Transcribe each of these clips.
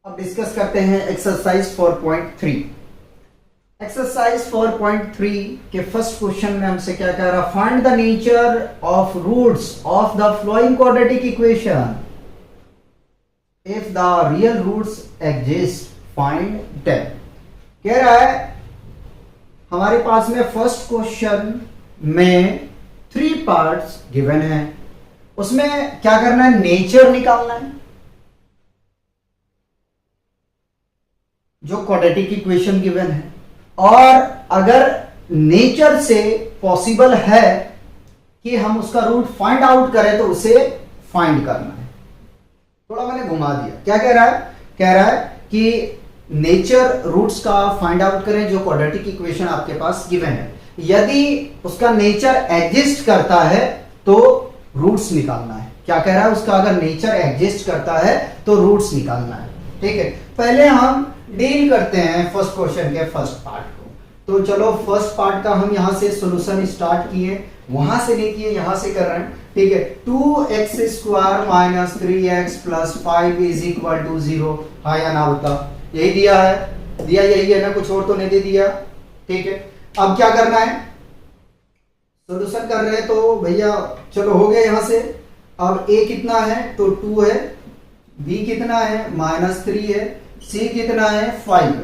अब डिस्कस करते हैं एक्सरसाइज 4.3। एक्सरसाइज 4.3 के फर्स्ट क्वेश्चन में हमसे क्या कह रहा, find the nature of roots of the following quadratic equation if the real roots exist find them. कह रहा है हमारे पास में फर्स्ट क्वेश्चन में 3 पार्ट्स गिवन है, उसमें क्या करना है, नेचर निकालना है जो क्वाड्रेटिक इक्वेशन गिवन है, और अगर नेचर से पॉसिबल है कि हम उसका रूट फाइंड आउट करें तो उसे फाइंड करना है। थोड़ा मैंने घुमा दिया। क्या कह रहा है, कह रहा है कि नेचर रूट्स का फाइंड आउट करें जो क्वाड्रेटिक इक्वेशन आपके पास गिवन है। यदि उसका नेचर एग्जिस्ट करता है तो रूट्स निकालना है। क्या कह रहा है, उसका अगर नेचर एग्जिस्ट करता है तो रूट्स निकालना है। ठीक है, पहले हम डील करते हैं फर्स्ट क्वेश्चन के फर्स्ट पार्ट को। तो चलो फर्स्ट पार्ट का हम यहां से सॉल्यूशन स्टार्ट किए, वहां से नहीं किए, यहां से कर रहे हैं। ठीक है, 2x² minus 3x plus 5 is equal to 0। हाँ या ना बता, यही दिया है, दिया यही है ना, कुछ और तो नहीं दे दिया। ठीक है, अब क्या करना है, सॉल्यूशन कर रहे हैं तो भैया चलो हो गया यहां से। अब a कितना है तो 2 है, b कितना है -3 है, c कितना है 5 है।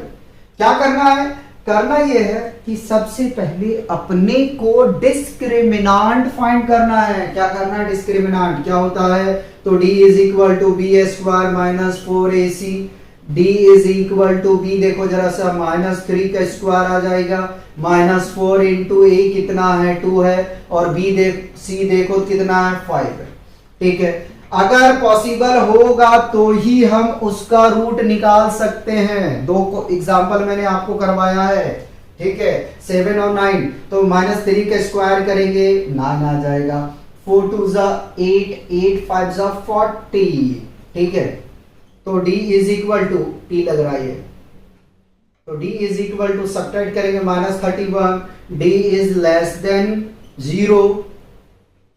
क्या करना है, करना यह है कि सबसे पहले अपने को डिस्क्रिमिनांट फाइंड करना है। क्या करना है, डिस्क्रिमिनांट क्या होता है, तो d is equal to b² minus 4ac, d is equal to b देखो जरा सा -3 का स्क्वायर आ जाएगा, -4 इंटू a कितना है 2 है, और b c देखो कितना है 5 है। ठीक है, अगर पॉसिबल होगा तो ही हम उसका रूट निकाल सकते हैं। 2 एग्जांपल मैंने आपको करवाया है। ठीक है, 7 और 9, तो -3 का स्क्वायर करेंगे 9 आ जाएगा, 4 2 8, 8 5 40। ठीक है, तो d is equal to t लग रहा है, तो d is equal to subtract करेंगे -31, d इज लेस देन 0।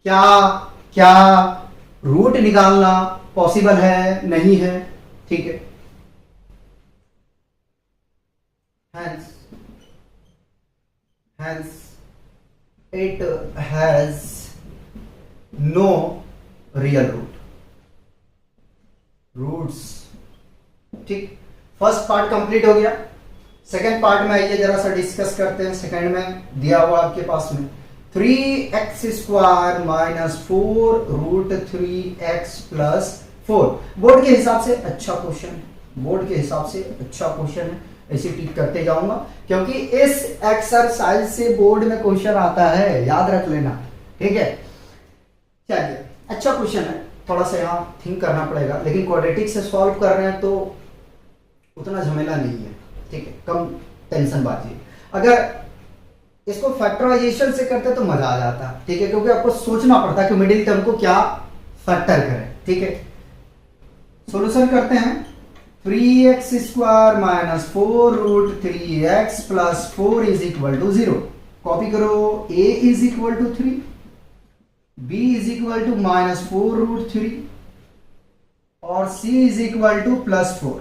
क्या क्या रूट निकालना पॉसिबल है, नहीं है। ठीक है, hence it has no real roots. ठीक, फर्स्ट पार्ट कंप्लीट हो गया। सेकंड पार्ट में आइए जरा सा डिस्कस करते हैं। सेकंड में दिया हुआ आपके पास में 3x² minus 4 root 3x plus 4। Board के हिसाब से अच्छा क्वेश्चन है, बोर्ड के हिसाब से अच्छा क्वेश्चन है, ऐसे टिक करते जाऊंगा क्योंकि इस एक्सरसाइज से बोर्ड में क्वेश्चन आता है, याद रख लेना। ठीक है, चलिए अच्छा क्वेश्चन है, थोड़ा सा यहाँ थिंक करना पड़ेगा, लेकिन क्वाड्रेटिक से सॉल्व कर रहे हैं तो उतना झमेला नहीं है। ठीक है, कम टेंशन बाजी। अगर इसको फैक्टराइजेशन से करते तो मजा आ जाता। ठीक है, क्योंकि आपको सोचना पड़ता कि मिडिल टर्म को क्या फैक्टर करें। ठीक है, सॉल्यूशन करते हैं। 3x² minus 4 root 3x plus 4 is equal to 0। Copy करो, a is equal to 3, b is equal to -4 root 3 और c इज इक्वल टू +4।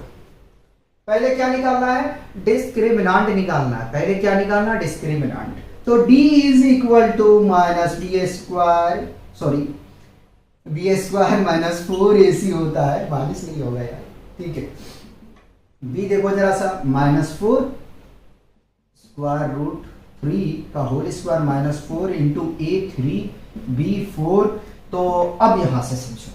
पहले क्या निकालना है, डिस्क्रिमिनांट निकालना है। पहले क्या निकालना है, डिस्क्रिमिनांट। तो d is equal to b² minus 4ac होता है, माइनस नहीं होगा यार। ठीक है, b देखो जरा सा -4 स्क्वायर रूट 3 का whole square -4 into a3 b4। तो अब यहां से समझो,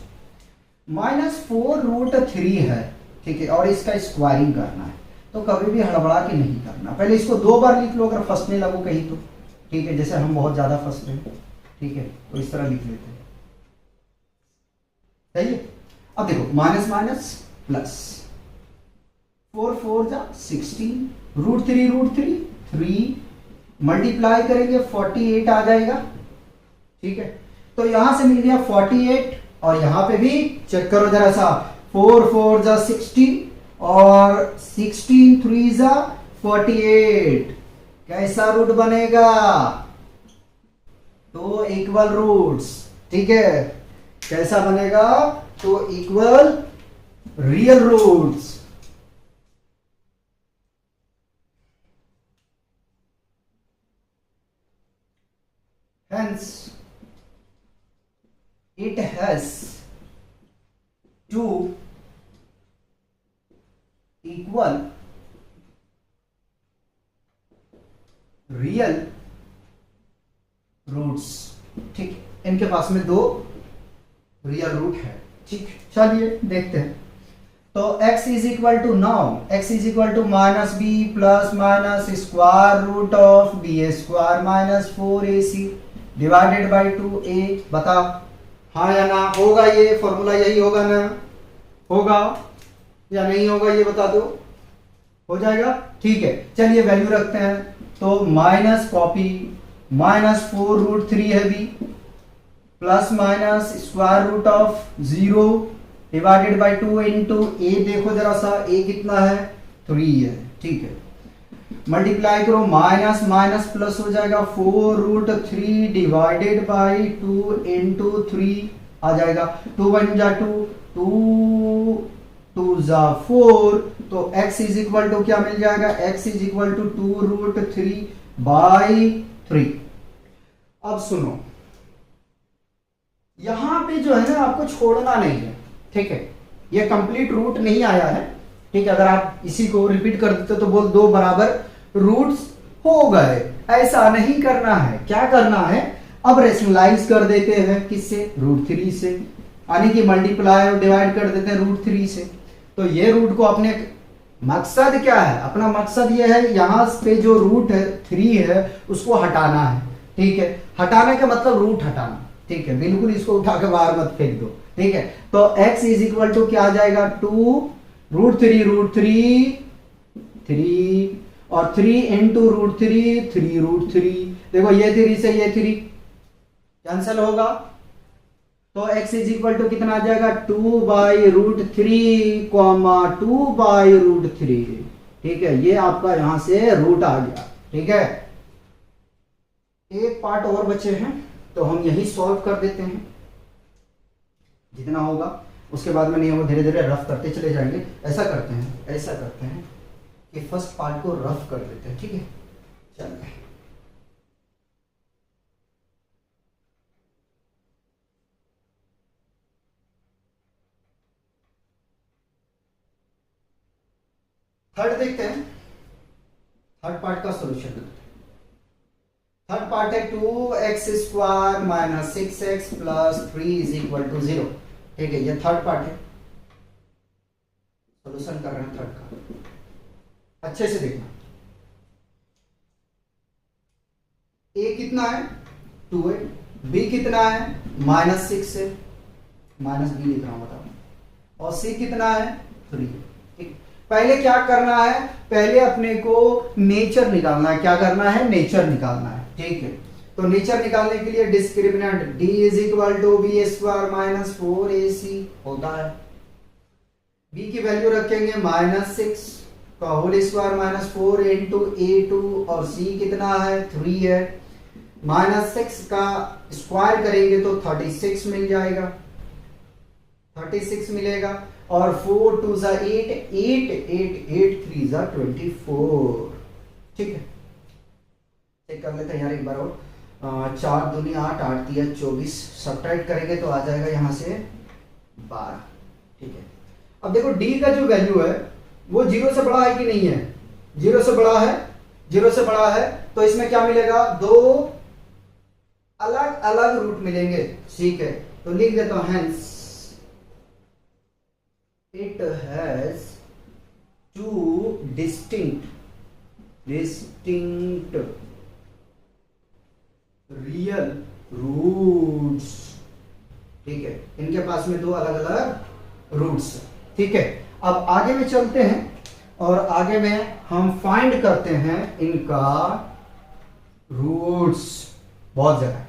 -4 रूट 3 है। ठीक है, और इसका स्क्वायरिंग करना है, तो कभी भी हड़बड़ा के नहीं करना। पहले इसको 2 बार लिख लो अगर फंसने लगो कहीं तो। ठीक है, जैसे हम बहुत ज्यादा फंस रहे हैं। ठीक है, तो इस तरह लिख लेते हैं। सही है, अब देखो माइनस माइनस प्लस 4 4 जा 16 रूट 3 मल्टीप्लाई करेंगे 48 आ जाएगा। ठीक है, तो यहां से मिल गया 48, और यहां पे भी चेक करो जरा सा, 4 4 जा 16 और 16 3 जा 48। कैसा रूट बनेगा, 2 इक्वल रूट्स। ठीक है, कैसा बनेगा, तो equal real roots. has two equal real roots, ठीक, इनके पास में दो रियल रूट है, ठीक। चलिए देखते हैं। तो x is equal to now x is equal to minus b plus minus square root of b square minus 4ac divided by 2a। बता हाँ या ना, होगा ये फॉर्मूला यही होगा ना, होगा या नहीं होगा ये बता दो। हो जाएगा, ठीक है। चलिए वैल्यू रखते हैं, तो माइनस कॉपी माइनस 4√3 है B plus minus square root of 0 divided by 2 into A. देखो जरा सा ए कितना है, 3 है, ठीक है। मल्टीप्लाई करो, माइनस माइनस प्लस हो जाएगा 4√3 डिवाइडेड बाई 2 इंटू 3 आ जाएगा। 2 1 जा 2, 2 2 जा 4, तो x इज इक्वल टू क्या मिल जाएगा, x is equal to 2√3 by 3। अब सुनो, यहां पे जो है ना आपको छोड़ना नहीं है, ठीक है। ये कंप्लीट रूट नहीं आया है, ठीक है। अगर आप इसी को रिपीट कर देते तो बोल दो बराबर रूट्स हो गए, ऐसा नहीं करना है। क्या करना है, अब रेशनलाइज कर देते हैं, किससे, √3 से, यानी कि मल्टीप्लाई और डिवाइड कर देते हैं √3 से। तो ये रूट को अपने मकसद क्या है, अपना मकसद ये है यहां पे जो रूट है 3 है उसको हटाना है, ठीक है। हटाने का मतलब रूट हटाना, ठीक है। बिल्कुल इसको उठा के बाहर मत फेंक दो, ठीक है। तो x इज इक्वल टू क्या आ जाएगा, 2√3 3 और 3 इंटू √3 3√3। देखो ये 3 से ये 3 कैंसिल होगा, तो x इज इक्वल टू कितना आ जाएगा, 2/√3 2/√3, ठीक है। ये आपका यहां से रूट आ गया, ठीक है। एक पार्ट और बचे हैं, तो हम यही सॉल्व कर देते हैं जितना होगा, उसके बाद में नहीं होगा, धीरे धीरे रफ करते चले जाएंगे। ऐसा करते हैं कि फर्स्ट पार्ट को रफ कर देते हैं, ठीक है। चलिए थर्ड देखते हैं, थर्ड पार्ट का सॉल्यूशन। थर्ड पार्ट है 2x² minus 6x plus 3 is equal to 0, ठीक है। ये थर्ड पार्ट है, सॉल्यूशन कर रहे हैं थर्ड का। अच्छे से देखना, a कितना है, 2 है, b कितना है, -6 है, माइनस b लिख रहा हूं बताओ, और c कितना है, 3, ठीक। पहले क्या करना है, पहले अपने को नेचर निकालना है। क्या करना है, नेचर निकालना है, ठीक है। तो नेचर निकालने के लिए discriminant d is equal to b² minus 4ac होता है। b की वैल्यू रखेंगे -6 का whole square minus 4 into a2, और c कितना है, 3 है। -6 का स्क्वायर करेंगे तो 36 मिल जाएगा, 36 मिलेगा, और 4 2 जा 8 8 8 8 3 जा 24, ठीक है। चेक कर लेते हैं यार एक बार और। 4 दूनी 8 8 तिया 24, सब्ट्रैक्ट करेंगे तो आ जाएगा यहां से 12, ठीक है। अब देखो d का जो वैल्यू है वो 0 से बड़ा है कि नहीं है, 0 से बड़ा है, 0 से बड़ा है, तो इसमें क्या मिलेगा, दो अलग अलग रूट मिलेंगे, ठीक है। तो लिख देता हूं, hence it has two distinct real roots, ठीक है। इनके पास में दो अलग अलग रूट्स, ठीक है। अब आगे में चलते हैं और आगे में हम फाइंड करते हैं इनका रूट्स, बहुत जगह।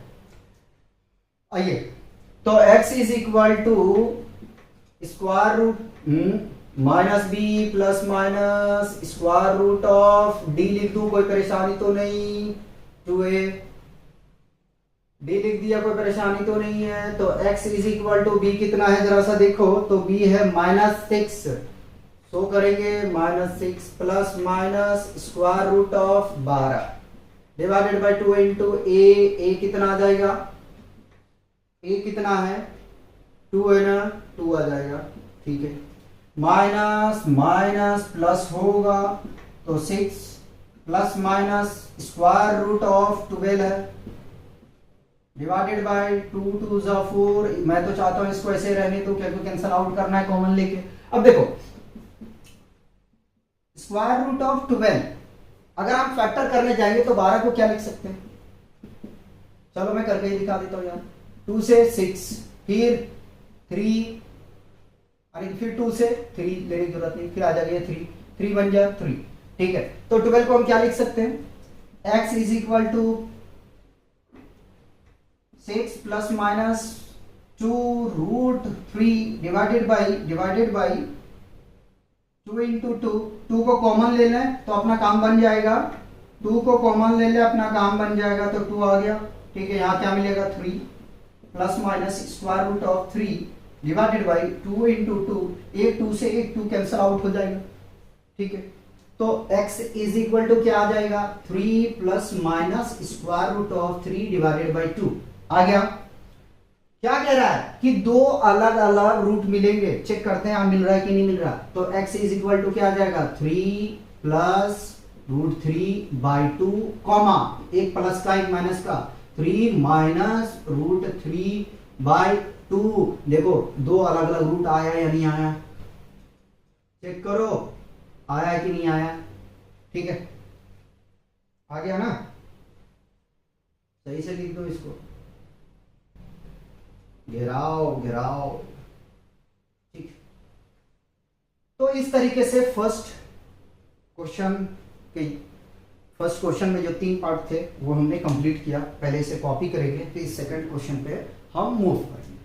आइए, तो x is equal to square root minus b plus minus square root of D लिख दूं, कोई परेशानी तो नहीं, 2a डी लिख दिया, कोई परेशानी तो नहीं है। तो x is equal to b कितना है जरा सा देखो, तो b है -6, सो करेंगे -6 plus minus square root of 12 divided by 2 into a कितना आ जाएगा, a कितना है 2 है ना, 2 आ जाएगा, ठीक है। माइनस माइनस प्लस होगा तो 6 plus minus square root of 12 है डिवाइडेड बाय 2 2 जा 4। मैं तो चाहता हूं इसको ऐसे रहने दो, क्योंकि कैंसिल आउट करना है कॉमन लेके। अब देखो स्क्वायर रूट ऑफ 12 अगर हम फैक्टर करने जाएंगे तो 12 को क्या लिख सकते हैं, चलो मैं करके ही दिखा देता हूं यार। 2 से 6 फिर 3, अरे फिर 2 से 3 लेने की जरूरत नहीं, फिर आ जाएगा 3 3 बन जाए 3, ठीक है। तो 12 को हम क्या लिख सकते हैं, x is equal to 6 plus minus 2 root 3 divided by 2 into 2 को कॉमन ले लें तो अपना काम बन जाएगा, 2 को कॉमन ले ले अपना काम बन जाएगा, तो 2 आ गया, ठीक है। यहां क्या मिलेगा 3 plus minus square root of 3 divided by 2 into 2, एक 2 से एक 2 कैंसिल आउट हो जाएगा, ठीक है। तो x इज इक्वल टू क्या आ जाएगा 3 plus minus square root of 3 divided by 2 आ गया। क्या कह रहा है कि दो अलग अलग रूट मिलेंगे, चेक करते हैं मिल रहा है कि नहीं मिल रहा। तो x इज इक्वल टू क्या आ जाएगा 3 प्लस रूट 3 बाई 2 कॉमा एक प्लस का एक माइनस का 3 माइनस रूट 3 बाई 2। देखो दो अलग अलग रूट आया या नहीं आया, चेक करो आया कि नहीं आया, ठीक है। आ गया ना, सही से लिख दो इसको, घेराओ घेराओ, ठीक। तो इस तरीके से फर्स्ट क्वेश्चन में जो 3 पार्ट थे वो हमने कंप्लीट किया। पहले इसे कॉपी करेंगे फिर सेकंड क्वेश्चन पे हम मूव करेंगे।